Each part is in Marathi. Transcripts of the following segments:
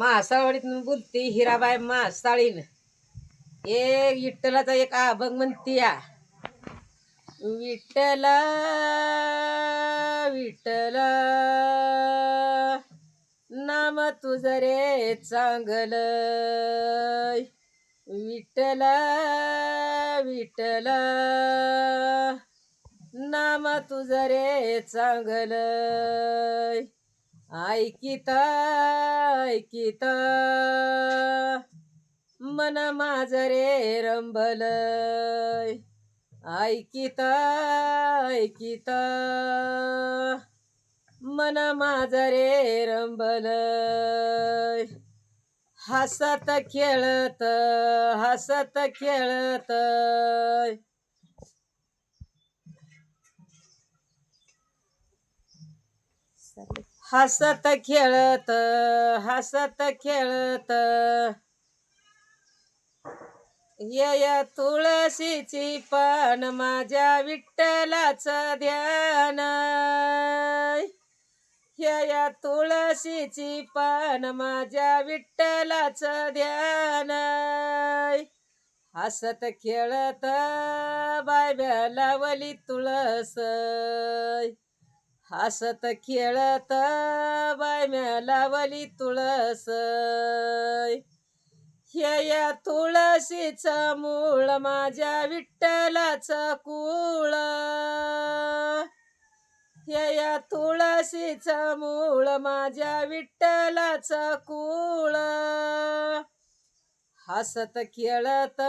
मासाळवाडीतून बोलते हिराबाई मासाळीन. एक विठ्ठलाचा एक अभंग म्हणतीया. विठ्ठल विठ्ठल नाम तुझ रे चांगल. विठ्ठल विठ्ठल नाम तुझ रे चांगल. ऐकित ऐकित मन माझ रे रंबल. ऐकित ऐकित मन माझ रे रंबल. हसत खेळत हसत खेळत हसत खेळत हसत खेळत ये तुळशीची पान माझ्या विठ्ठलाचं ध्यान. या तुळशीची पान माझ्या विठ्ठलाचं ध्यान. हसत खेळत बायब्या लावली तुळस. हसत खेळत बायम्या लावली तुळस. या तुळशीचं मूळ माझ्या विठ्ठलाचं कुळ. या तुळशीचं मूळ माझ्या विठ्ठलाचं कुळ. हसत खेळत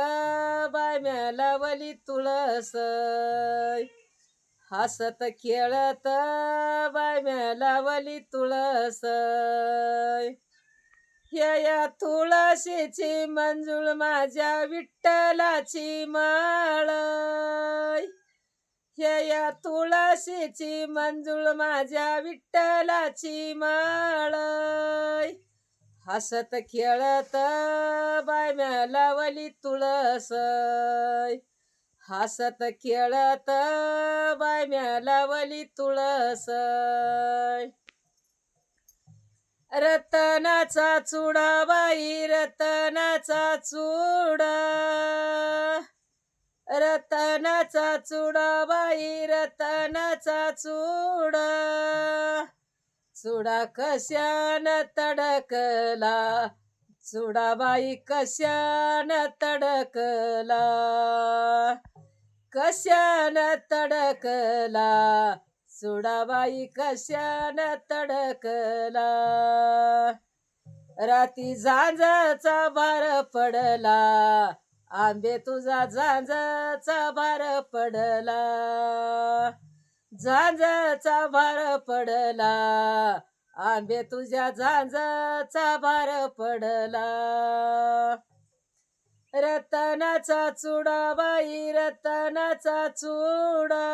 बायम्या लावली तुळस. हसत खेळत बायम्या लावली तुळस. या तुळशीची मंजूळ माझ्या विठ्ठलाची माळ. या तुळशीची मंजूळ माझ्या विठ्ठलाची माळ. हसत खेळत बायम्या लावली तुळस. हसत खेळत बायम्या लावली तुळस. रतनाचा चुडा बाई रतनाचा चुडा. रतनाचा चुडा बाई रतनाचा चुडा. चुडा कशान तडकला चुडाबाई कशान तडकला. कशान तडकला चुडाबाई कशान तडकला. राती झांजाचा भार पडला आंबे तुझा झांजाचा भार पडला. झांजाचा भार पडला आंबे तुझ्या झांजाचा भार पडला. रतनाचा चुडा बाई रतनाचा चुडा.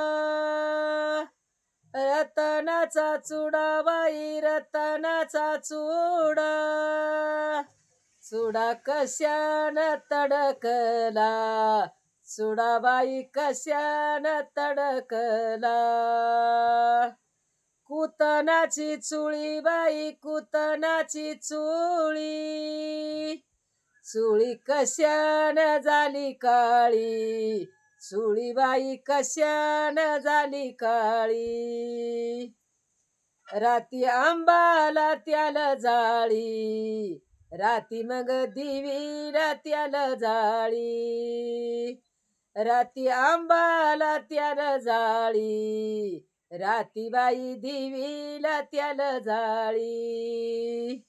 रतनाचा चुडा बाई रतनाचा चुडा. चुडा कशान तडकला चुडाबाई कशान तडकला. कुतनाची चुळी बाई कुतनाची चुळी. चुळी कशान झाली काळी चुळीबाई कशान झाली काळी. राती आंबाला त्याला जाळी राती मग दिवीला त्याला जाळी. राती आंबाला त्याला जाळी राती बाई दिवीला त्याला जाळी.